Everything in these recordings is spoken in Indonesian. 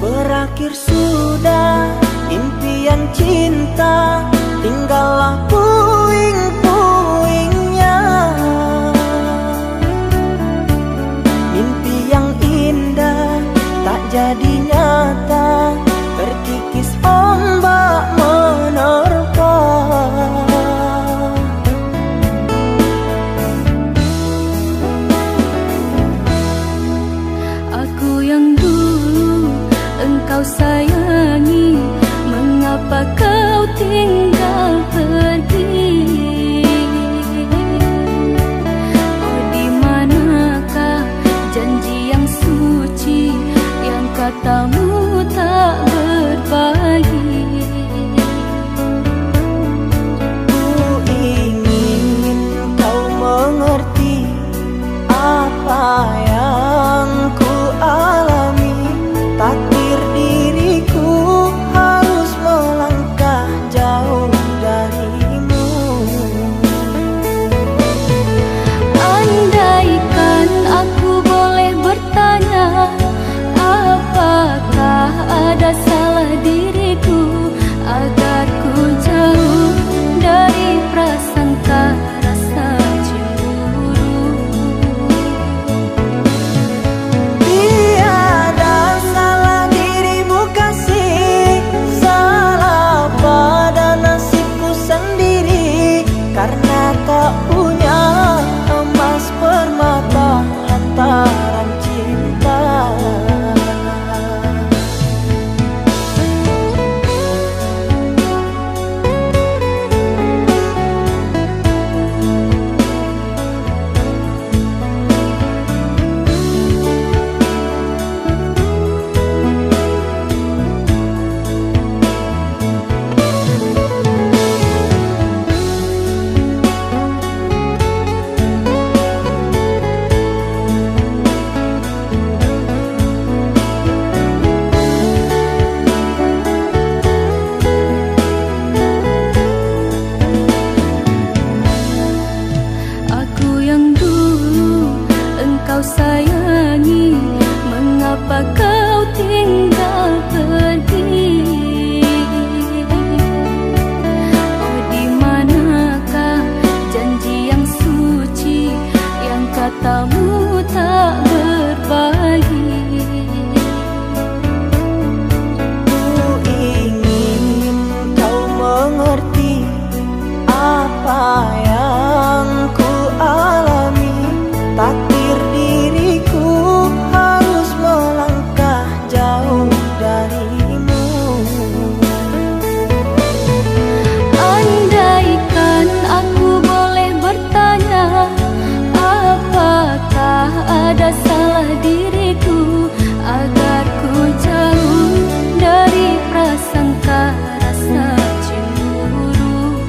Berakhir sudah impian cinta, tinggallah puing-puingnya. Mimpi yang indah tak jadi nyata, terkikis ombak menerpa. Aku yang dulu engkau sayangi, mengapa kau tinggal pergi? Oh, di manakah janji yang suci yang katamu tak berbagi? Ku ingin kau mengerti apa yang ku alami. Takdir diriku harus melangkah jauh darimu. Andaikan aku boleh bertanya, apakah ada salah diriku agar ku jauh dari prasangka rasa cemburu? Tiada salah dirimu kasih, salah pada nasibku sendiri, karena tak punya emas permata lantaran cinta. Aku yang dulu engkau sayangi, mengapa kau tinggal pergi? Oh, di manakah janji yang suci yang katamu tak berbagi? Ku ingin kau mengerti apa yang ku alami. Takdir diriku harus melangkah jauh darimu. Andaikan aku boleh bertanya, apakah ada salah diriku agar ku jauh dari prasangka rasa cemburu?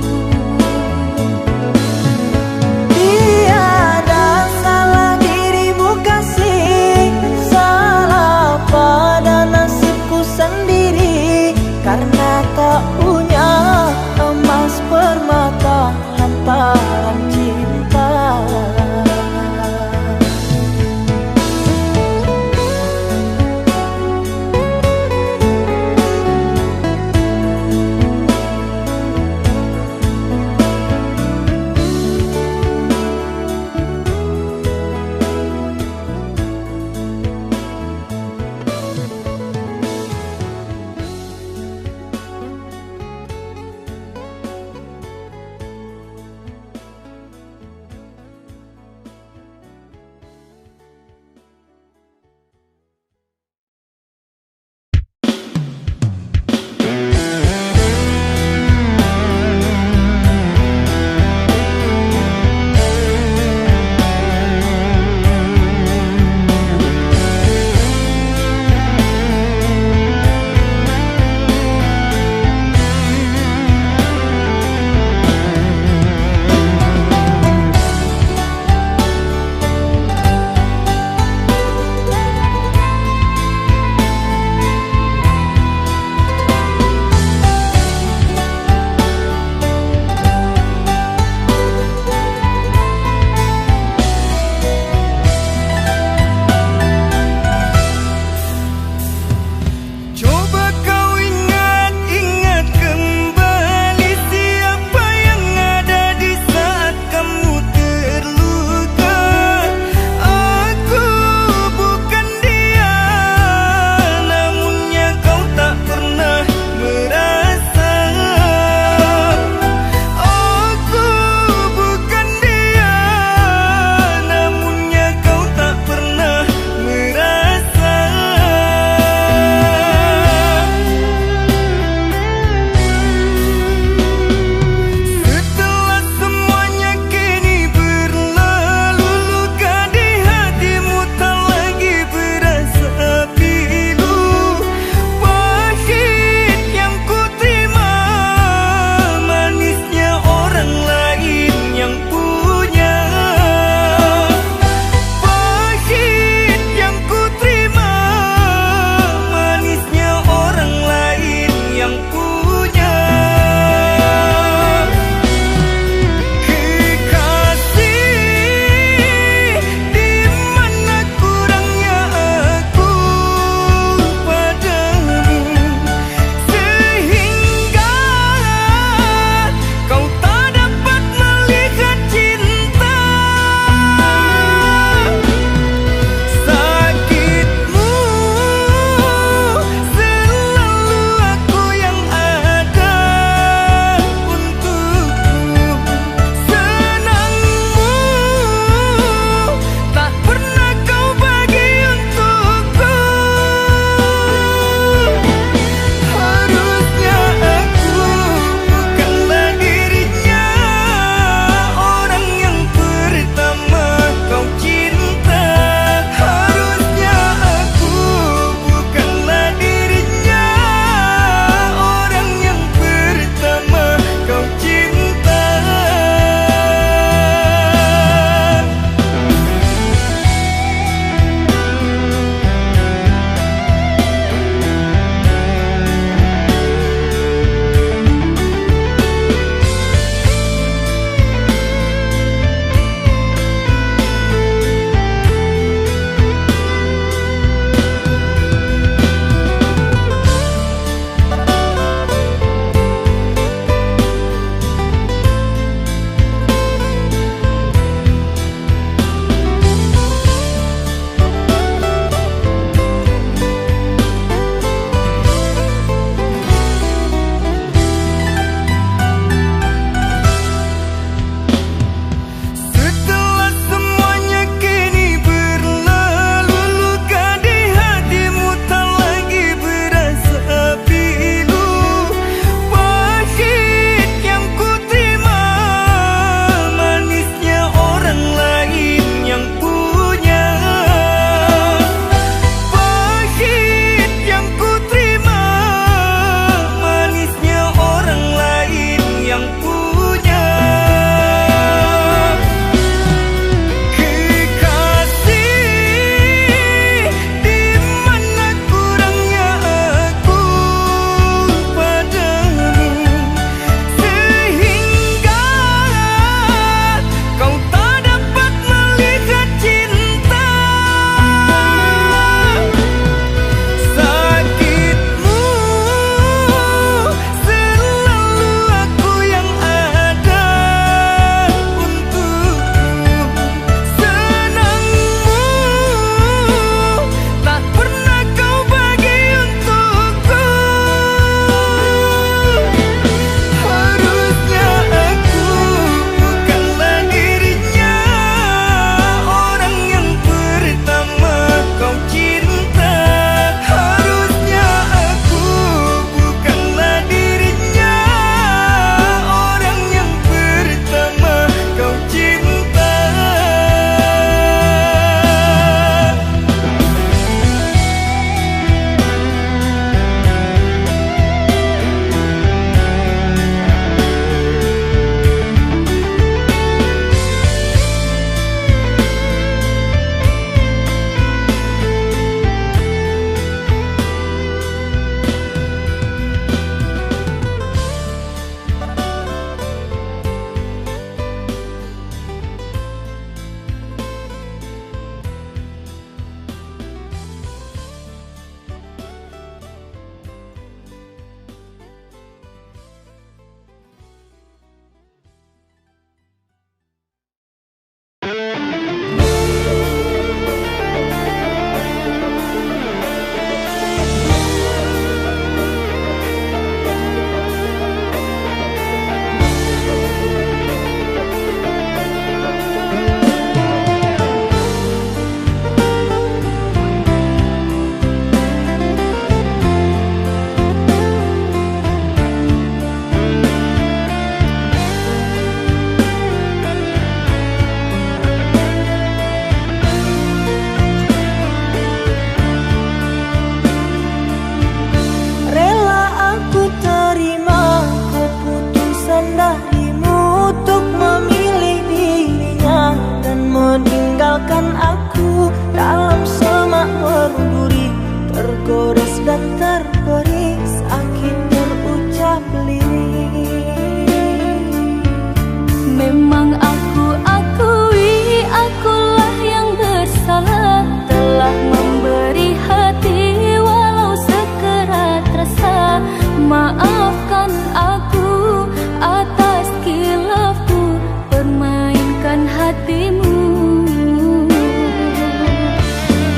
hatimu.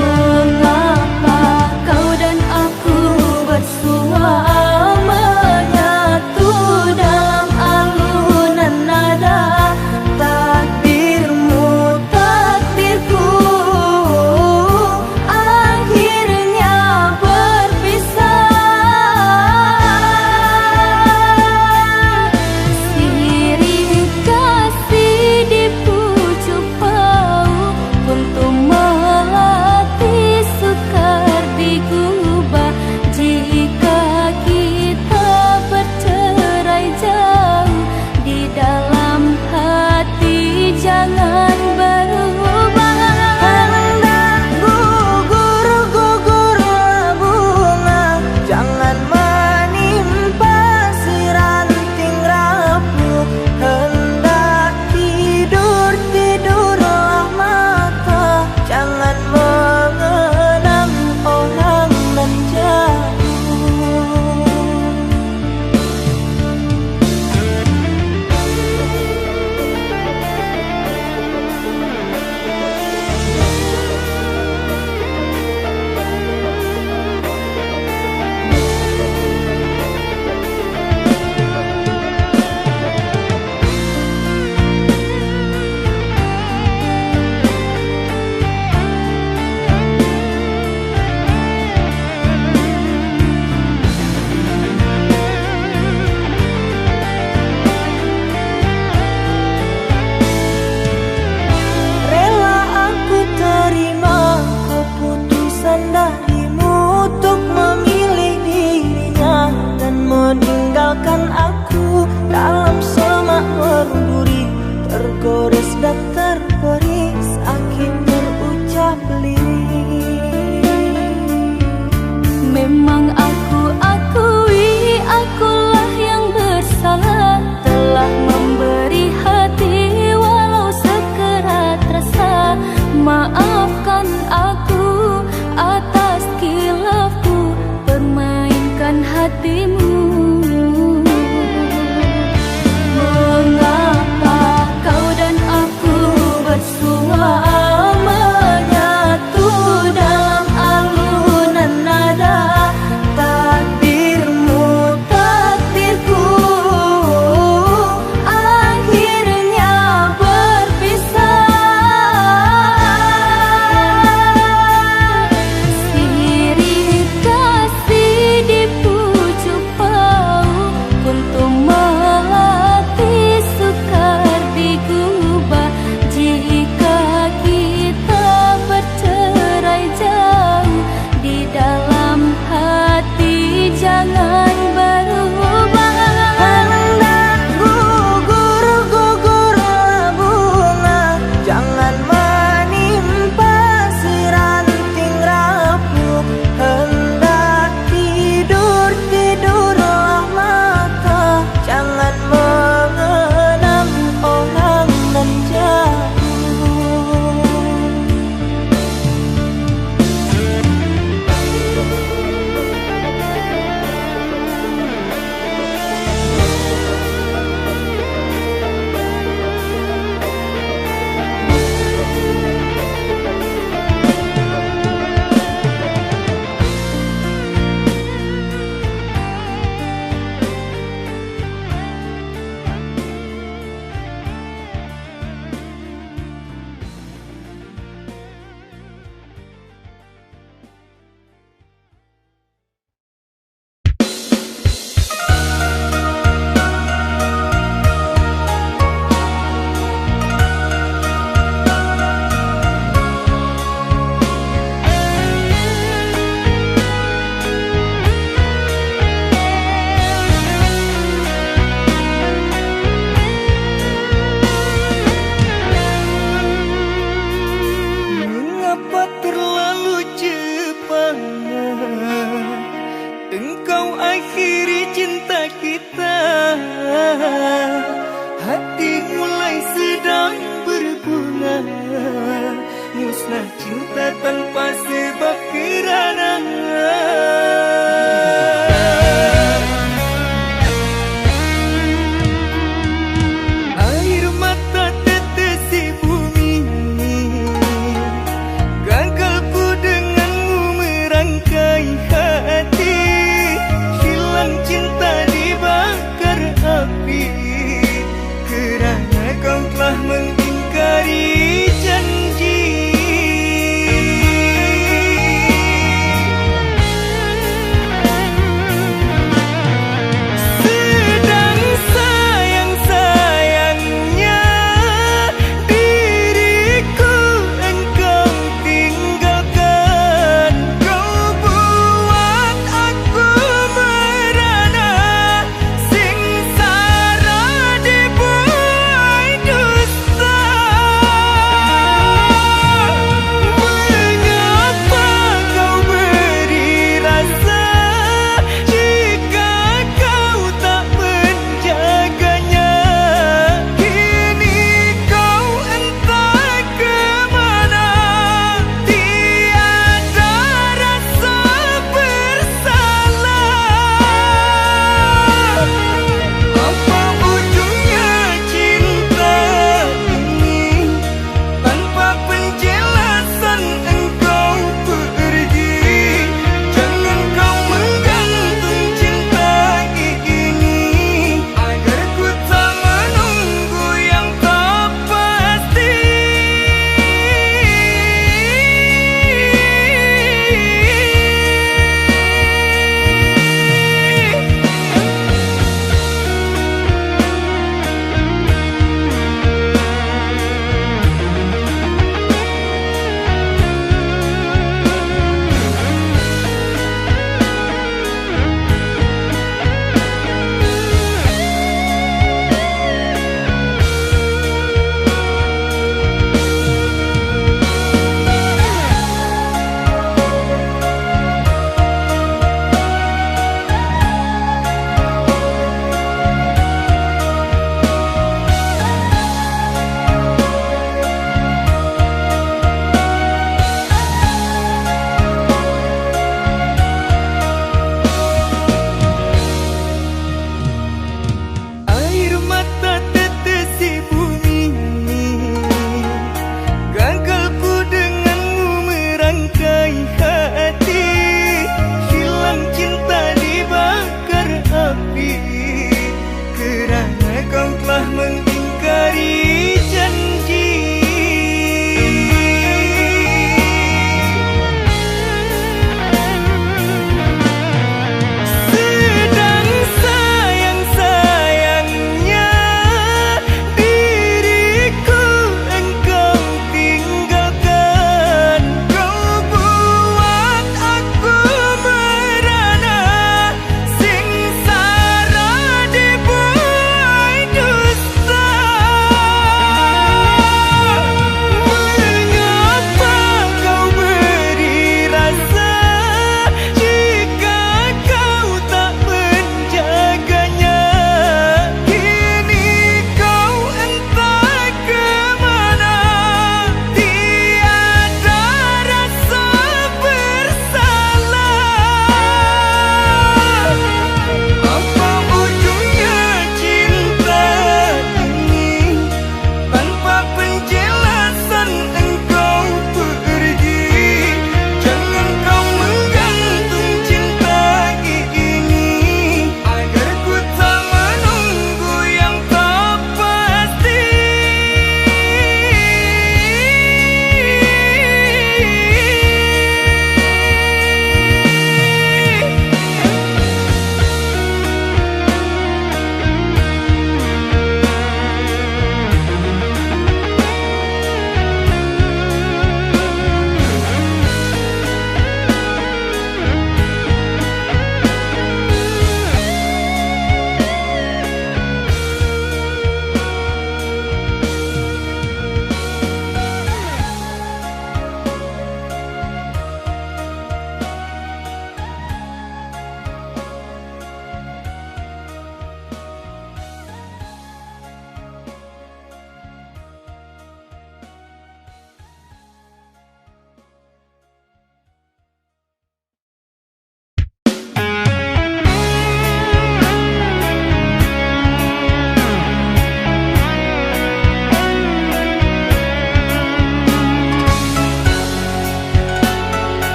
Mengapa kau dan aku bersua menyatu dalam alunan nada? Takdirmu, takdirku, akhirnya berpisah. Sirih kasih di pucuk bau untuk melatih sukar digubah. Jika kita bercerai jauh, di dalam hati jangan berubah. Hendak gugur-gugurlah bunga, jangan menimpa si ranting rapuh. Hendak tidur-tidurlah mata, jangan mengenang orang nan jauh. Rela aku terima keputusan darimu untuk memilih dirinya dan meninggalkan aku dalam semak berduri, tergores dan terperi sakit terucap lirik. Memang aku akui akulah yang bersalah, telah memberi hati walau sekerat rasa. Maafkan aku atas kilafku permainkan hatimu. Mengapa kau dan aku bersua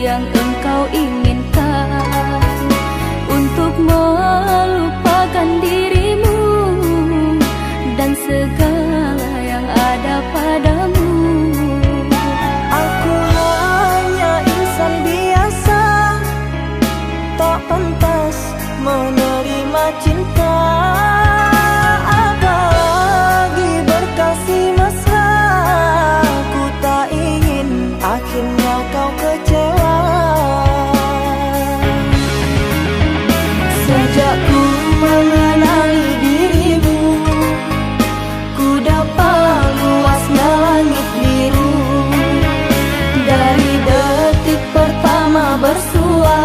yang engkau inginkan, untuk melupakan dirimu dan segala yang ada padamu. Aku hanya insan biasa, tak pantas menerima cinta. Apalagi berkasih mesra, ku tak ingin akhirnya kau kecewa. Sejak ku mengenali dirimu, ku dapat luasnya langit biru. Dari detik pertama bersua,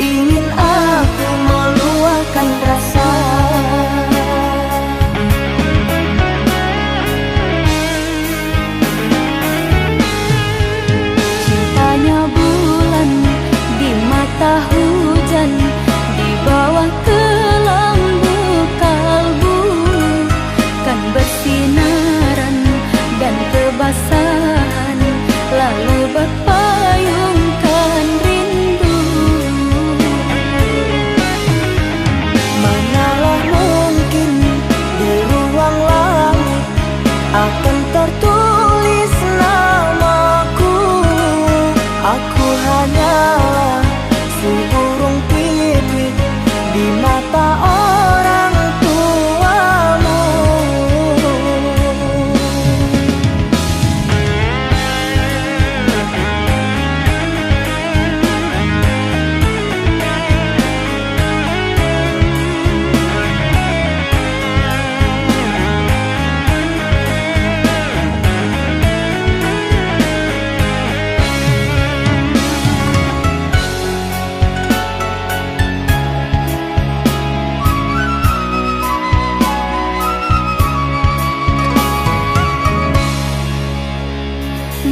ingin aku meluahkan rasa. Cintanya bulan di mata hujan, di bawah kelambu kalbu, kan bersinaran dan kebasahan, lalu berpayungkan rindu. Manalah mungkin di ruang langit akan tertulis namaku. Aku hanyalah seburung pipit di mata orang tuamu.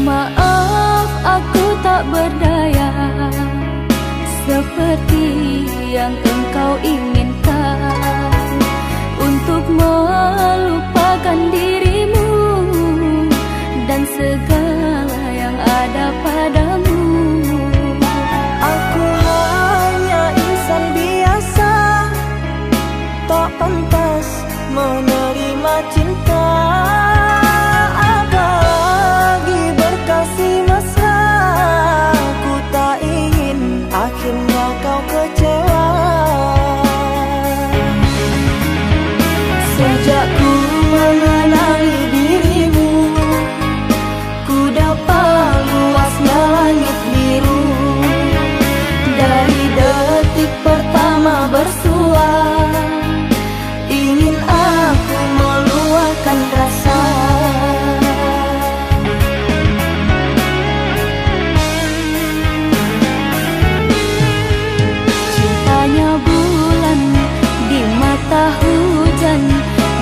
Maaf, aku tak berdaya seperti yang engkau inginkan, untuk melupakan dirimu dan segala yang ada padamu. Aku hanya insan biasa, tak pantas menerima cinta. Apalagi berkasih mesra, ku tak ingin akhirnya kau kecewa. Sejak ku mengenali dirimu, ku dapat luasnya langit biru. Dari detik pertama bersua, ingin aku meluahkan rasa. Cintanya bulan di mata hujan,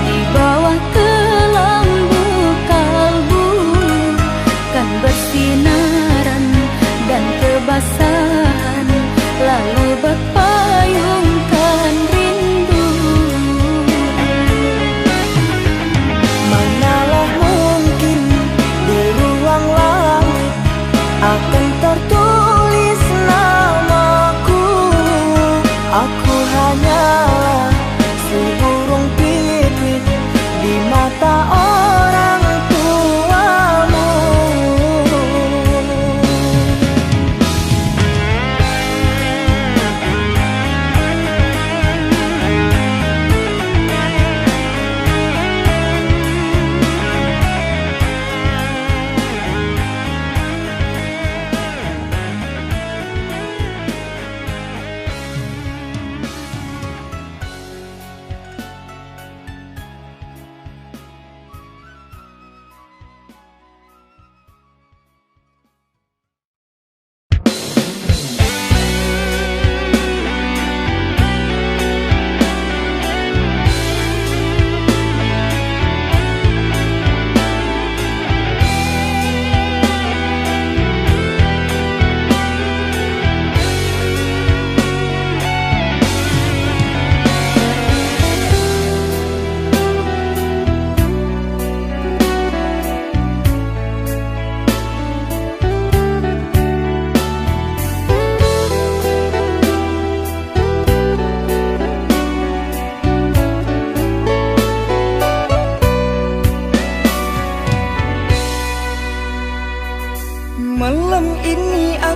di bawah kelambu kalbu, kan bersinaran dan kebasahan, lalu berpayungkan rindu. Manalah mungkin di ruang langit akan tertulis namaku. Aku hanyalah seburung pipit di mata orang tuamu.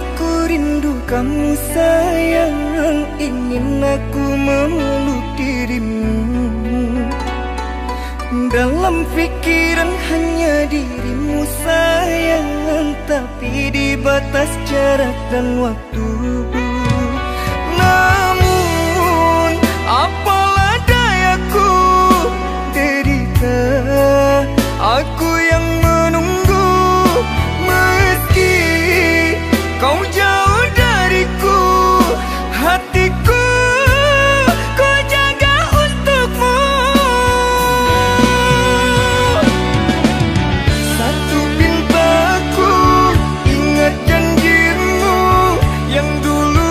Aku rindu kamu sayang, ingin aku memeluk dirimu. Dalam pikiran hanya dirimu sayang, tapi di batas jarak dan waktu. Namun apalah dayaku, derita aku yang menunggu. Meski kau jauh dariku, hatiku ku jaga untukmu. Satu pintaku, ingat janjimu yang dulu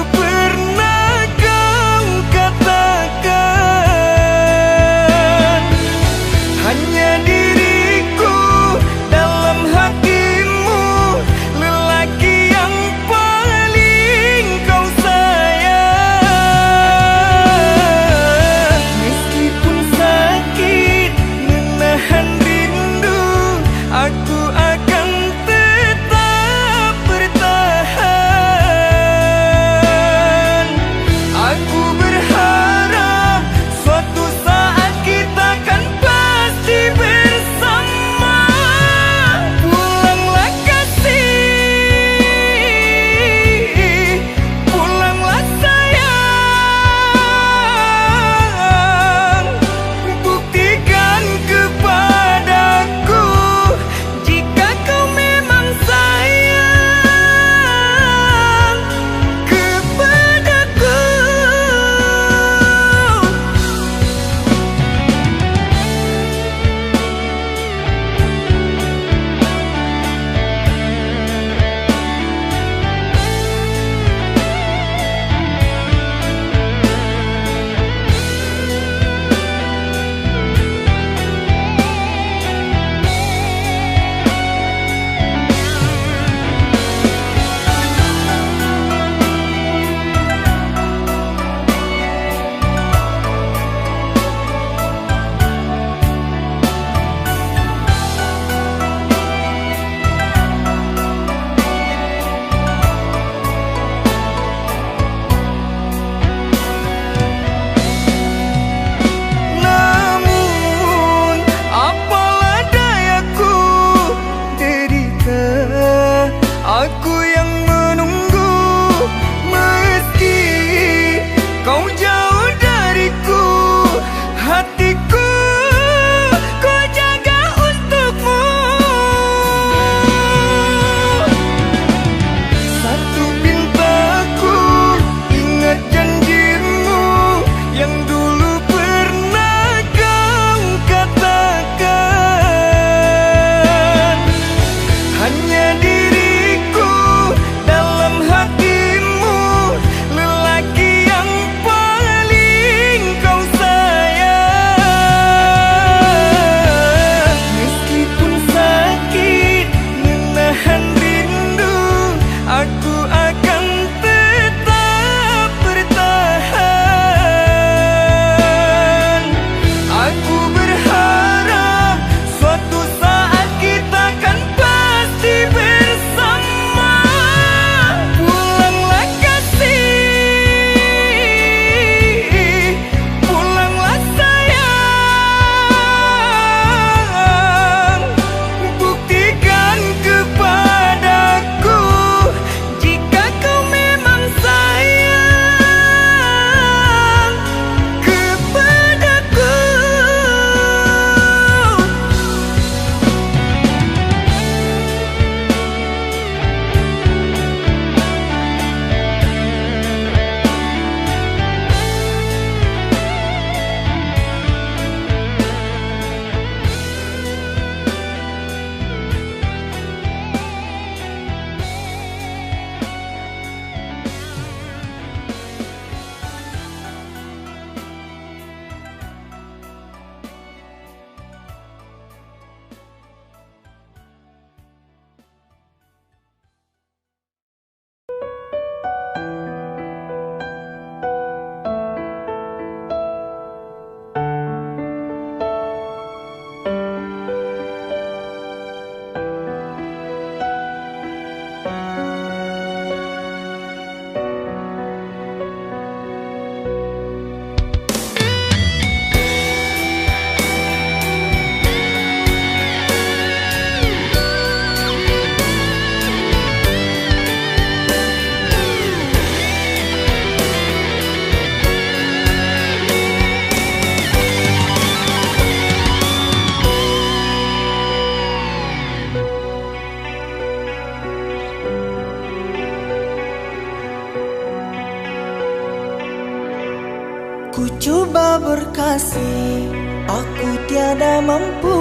Ku coba berkasih, aku tiada mampu.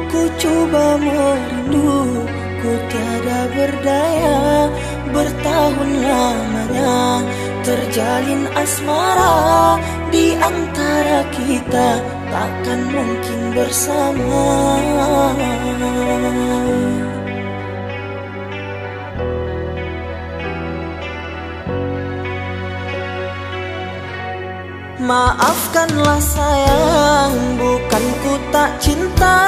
Ku coba merindu, ku tiada berdaya. Bertahun lamanya terjalin asmara di antara kita, takkan mungkin bersama. Maafkanlah sayang, bukan ku tak cinta,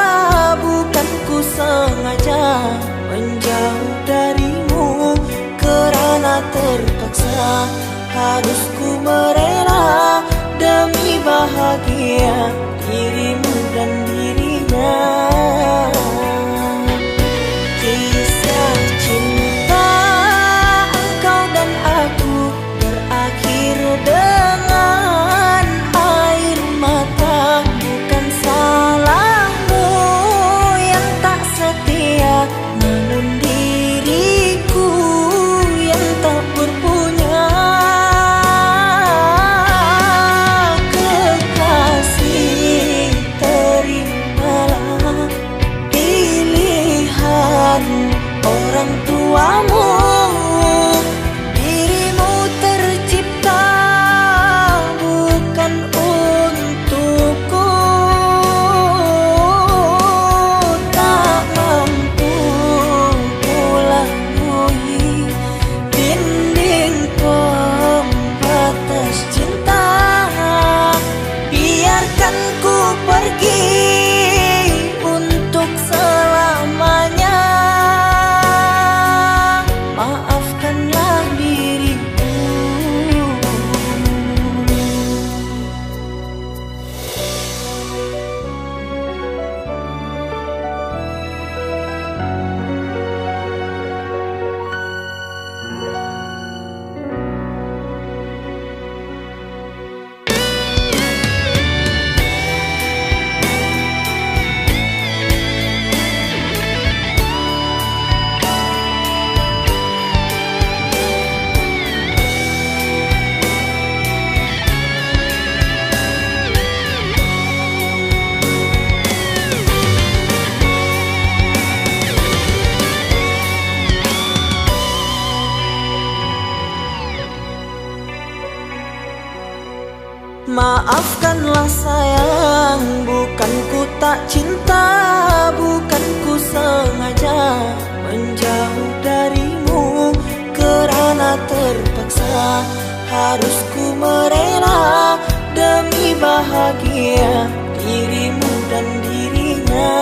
bukan ku sengaja menjauh darimu. Kerana terpaksa harus ku merela demi bahagia dirimu dan dirinya. Kisah cinta engkau dan aku berakhir dengan air mata. Bukan salahmu yang tak setia, namun diriku yang tak berpunya. Kekasih, terimalah pilihan orang tuamu. Dirimu tercipta bukan untukku. Tak mampu kulalui dinding pembatas cinta. Biarkan ku pergi untuk selamanya. Maafkanlah diriku. Maafkanlah sayang, bukan ku tak cinta, bukan ku sengaja menjauh darimu. Kerana terpaksa harus ku merela demi bahagia dirimu dan dirinya.